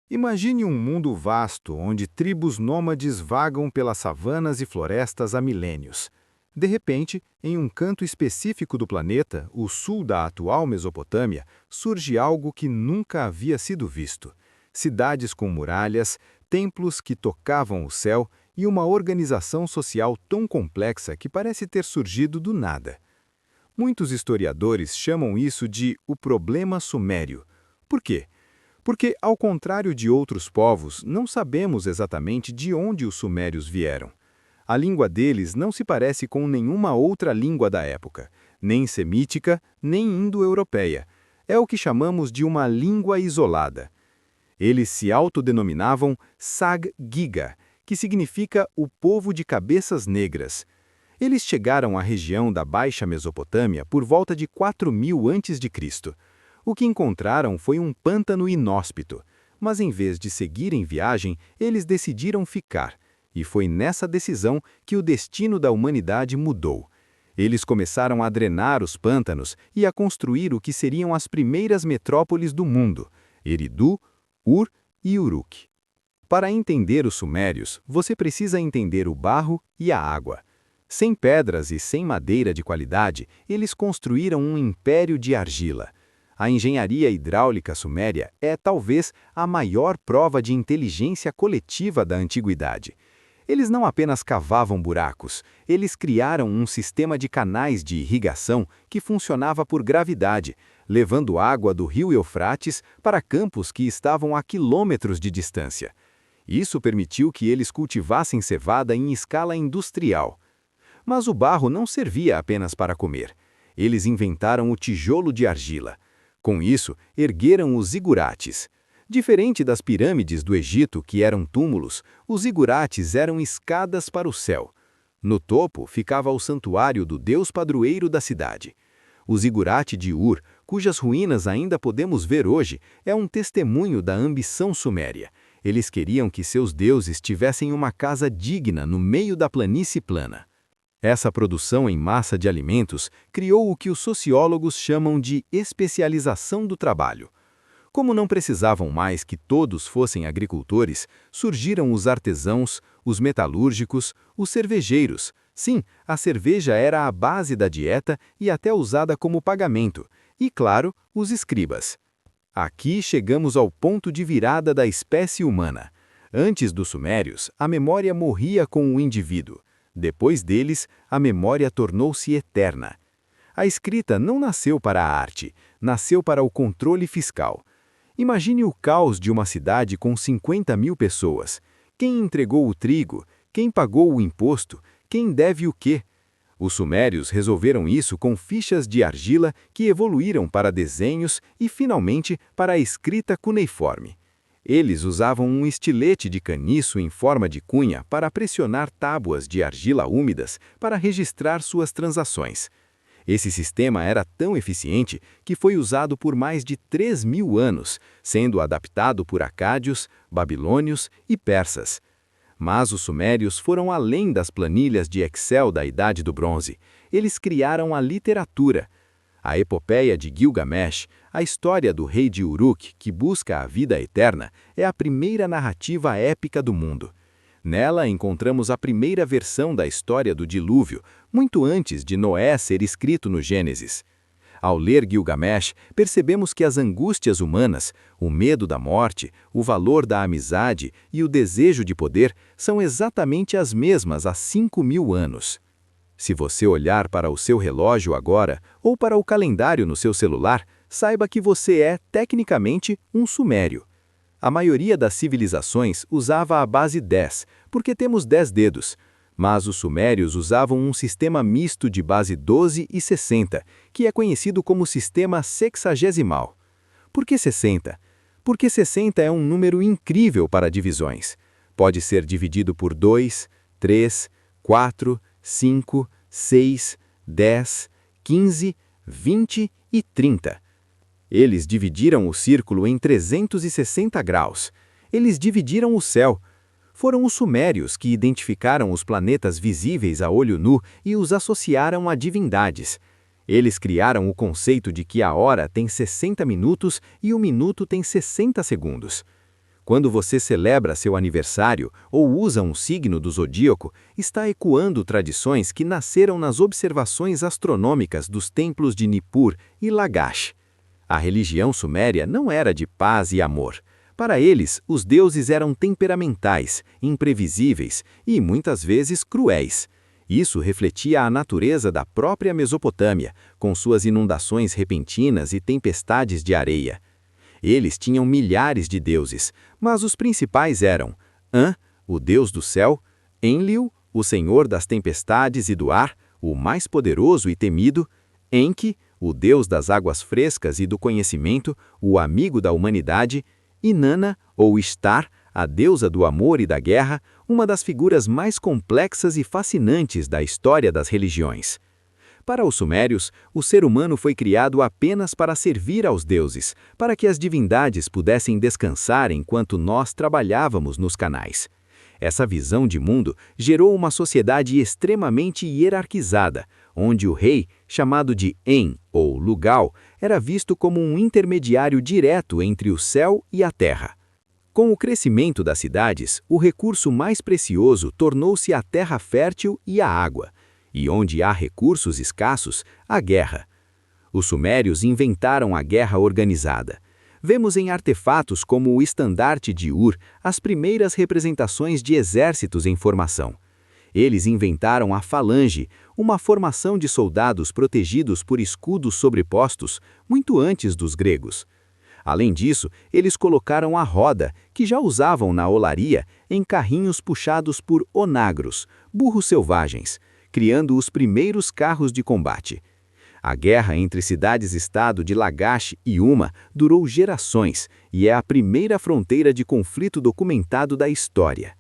Imagine um mundo vasto onde tribos nômades vagam pelas savanas e florestas há milênios. De repente, em um canto específico do planeta, o sul da atual Mesopotâmia, surge algo que nunca havia sido visto. Cidades com muralhas, templos que tocavam o céu e uma organização social tão complexa que parece ter surgido do nada. Muitos historiadores chamam isso de o problema sumério. Por quê? Porque, ao contrário de outros povos, não sabemos exatamente de onde os sumérios vieram. A língua deles não se parece com nenhuma outra língua da época, nem semítica, nem indo-europeia. É o que chamamos de uma língua isolada. Eles se autodenominavam Sag-Giga, que significa o povo de cabeças negras. Eles chegaram à região da Baixa Mesopotâmia por volta de 4000 a.C. O que encontraram foi um pântano inóspito, mas em vez de seguir em viagem, eles decidiram ficar, e foi nessa decisão que o destino da humanidade mudou. Eles começaram a drenar os pântanos e a construir o que seriam as primeiras metrópoles do mundo, Eridu, Ur e Uruk. Para entender os sumérios, você precisa entender o barro e a água. Sem pedras e sem madeira de qualidade, eles construíram um império de argila. A engenharia hidráulica suméria é, talvez, a maior prova de inteligência coletiva da antiguidade. Eles não apenas cavavam buracos, eles criaram um sistema de canais de irrigação que funcionava por gravidade, levando água do rio Eufrates para campos que estavam a quilômetros de distância. Isso permitiu que eles cultivassem cevada em escala industrial. Mas o barro não servia apenas para comer. Eles inventaram o tijolo de argila. Com isso, ergueram os zigurates. Diferente das pirâmides do Egito, que eram túmulos, os zigurates eram escadas para o céu. No topo ficava o santuário do deus padroeiro da cidade. O zigurate de Ur, cujas ruínas ainda podemos ver hoje, é um testemunho da ambição suméria. Eles queriam que seus deuses tivessem uma casa digna no meio da planície plana. Essa produção em massa de alimentos criou o que os sociólogos chamam de especialização do trabalho. Como não precisavam mais que todos fossem agricultores, surgiram os artesãos, os metalúrgicos, os cervejeiros. Sim, a cerveja era a base da dieta e até usada como pagamento. E, claro, os escribas. Aqui chegamos ao ponto de virada da espécie humana. Antes dos sumérios, a memória morria com o indivíduo. Depois deles, a memória tornou-se eterna. A escrita não nasceu para a arte, nasceu para o controle fiscal. Imagine o caos de uma cidade com 50.000 pessoas. Quem entregou o trigo? Quem pagou o imposto? Quem deve o quê? Os sumérios resolveram isso com fichas de argila que evoluíram para desenhos e, finalmente, para a escrita cuneiforme. Eles usavam um estilete de caniço em forma de cunha para pressionar tábuas de argila úmidas para registrar suas transações. Esse sistema era tão eficiente que foi usado por mais de 3.000 anos, sendo adaptado por acádios, babilônios e persas. Mas os sumérios foram além das planilhas de Excel da Idade do Bronze. Eles criaram a literatura. A epopeia de Gilgamesh, a história do rei de Uruk que busca a vida eterna, é a primeira narrativa épica do mundo. Nela encontramos a primeira versão da história do dilúvio, muito antes de Noé ser escrito no Gênesis. Ao ler Gilgamesh, percebemos que as angústias humanas, o medo da morte, o valor da amizade e o desejo de poder são exatamente as mesmas há 5.000 anos. Se você olhar para o seu relógio agora, ou para o calendário no seu celular, saiba que você é, tecnicamente, um sumério. A maioria das civilizações usava a base 10, porque temos 10 dedos, mas os sumérios usavam um sistema misto de base 12 e 60, que é conhecido como sistema sexagesimal. Por que 60? Porque 60 é um número incrível para divisões. Pode ser dividido por 2, 3, 4, 5, 6, 10, 15, 20 e 30. Eles dividiram o círculo em 360 graus. Eles dividiram o céu. Foram os sumérios que identificaram os planetas visíveis a olho nu e os associaram a divindades. Eles criaram o conceito de que a hora tem 60 minutos e o minuto tem 60 segundos. Quando você celebra seu aniversário ou usa um signo do zodíaco, está ecoando tradições que nasceram nas observações astronômicas dos templos de Nippur e Lagash. A religião suméria não era de paz e amor. Para eles, os deuses eram temperamentais, imprevisíveis e, muitas vezes, cruéis. Isso refletia a natureza da própria Mesopotâmia, com suas inundações repentinas e tempestades de areia. Eles tinham milhares de deuses, mas os principais eram An, o deus do céu, Enlil, o senhor das tempestades e do ar, o mais poderoso e temido, Enki, o deus das águas frescas e do conhecimento, o amigo da humanidade, e Nana, ou Ishtar, a deusa do amor e da guerra, uma das figuras mais complexas e fascinantes da história das religiões. Para os sumérios, o ser humano foi criado apenas para servir aos deuses, para que as divindades pudessem descansar enquanto nós trabalhávamos nos canais. Essa visão de mundo gerou uma sociedade extremamente hierarquizada, onde o rei, chamado de En ou Lugal, era visto como um intermediário direto entre o céu e a terra. Com o crescimento das cidades, o recurso mais precioso tornou-se a terra fértil e a água. E onde há recursos escassos, a guerra. Os sumérios inventaram a guerra organizada. Vemos em artefatos como o estandarte de Ur as primeiras representações de exércitos em formação. Eles inventaram a falange, uma formação de soldados protegidos por escudos sobrepostos, muito antes dos gregos. Além disso, eles colocaram a roda, que já usavam na olaria, em carrinhos puxados por onagros, burros selvagens, criando os primeiros carros de combate. A guerra entre cidades-estado de Lagash e Uma durou gerações e é a primeira fronteira de conflito documentado da história.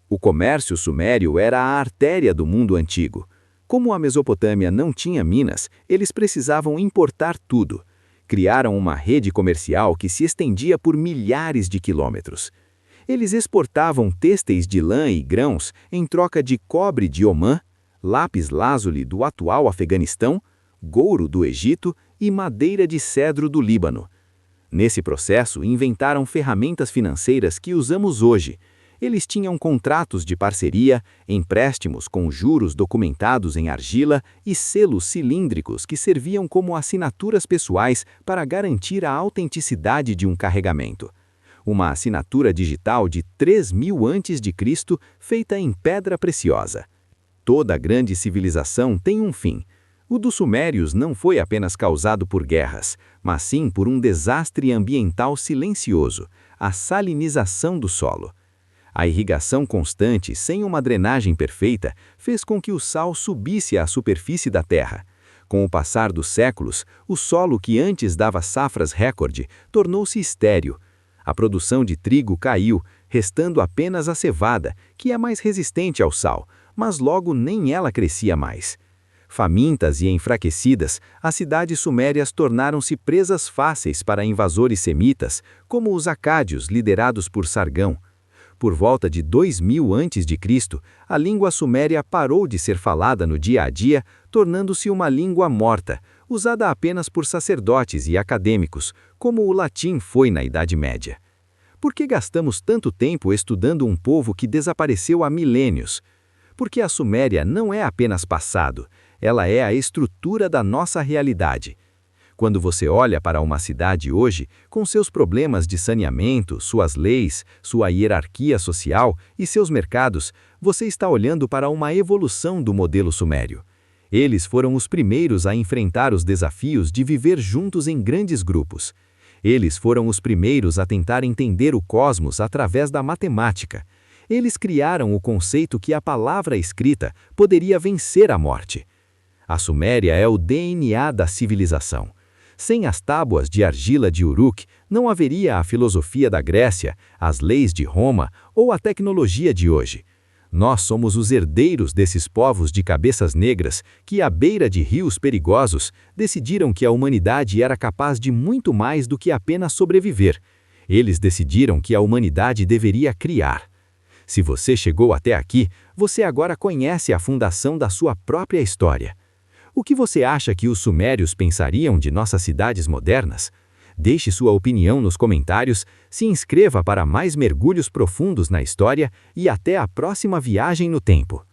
O comércio sumério era a artéria do mundo antigo. Como a Mesopotâmia não tinha minas, eles precisavam importar tudo. Criaram uma rede comercial que se estendia por milhares de quilômetros. Eles exportavam têxteis de lã e grãos em troca de cobre de Omã, lápis-lazuli do atual Afeganistão, gouro do Egito e madeira de cedro do Líbano. Nesse processo, inventaram ferramentas financeiras que usamos hoje. Eles tinham contratos de parceria, empréstimos com juros documentados em argila e selos cilíndricos que serviam como assinaturas pessoais para garantir a autenticidade de um carregamento. Uma assinatura digital de 3000 a.C., feita em pedra preciosa. Toda grande civilização tem um fim. O dos sumérios não foi apenas causado por guerras, mas sim por um desastre ambiental silencioso, a salinização do solo. A irrigação constante, sem uma drenagem perfeita, fez com que o sal subisse à superfície da terra. Com o passar dos séculos, o solo que antes dava safras recorde tornou-se estéril. A produção de trigo caiu, restando apenas a cevada, que é mais resistente ao sal, mas logo nem ela crescia mais. Famintas e enfraquecidas, as cidades sumérias tornaram-se presas fáceis para invasores semitas, como os acádios liderados por Sargão. Por volta de 2000 a.C., a língua suméria parou de ser falada no dia a dia, tornando-se uma língua morta, usada apenas por sacerdotes e acadêmicos, como o latim foi na Idade Média. Por que gastamos tanto tempo estudando um povo que desapareceu há milênios? Porque a Suméria não é apenas passado, ela é a estrutura da nossa realidade. Quando você olha para uma cidade hoje, com seus problemas de saneamento, suas leis, sua hierarquia social e seus mercados, você está olhando para uma evolução do modelo sumério. Eles foram os primeiros a enfrentar os desafios de viver juntos em grandes grupos. Eles foram os primeiros a tentar entender o cosmos através da matemática. Eles criaram o conceito que a palavra escrita poderia vencer a morte. A Suméria é o DNA da civilização. Sem as tábuas de argila de Uruk, não haveria a filosofia da Grécia, as leis de Roma ou a tecnologia de hoje. Nós somos os herdeiros desses povos de cabeças negras que, à beira de rios perigosos, decidiram que a humanidade era capaz de muito mais do que apenas sobreviver. Eles decidiram que a humanidade deveria criar. Se você chegou até aqui, você agora conhece a fundação da sua própria história. O que você acha que os sumérios pensariam de nossas cidades modernas? Deixe sua opinião nos comentários, se inscreva para mais mergulhos profundos na história e até a próxima viagem no tempo.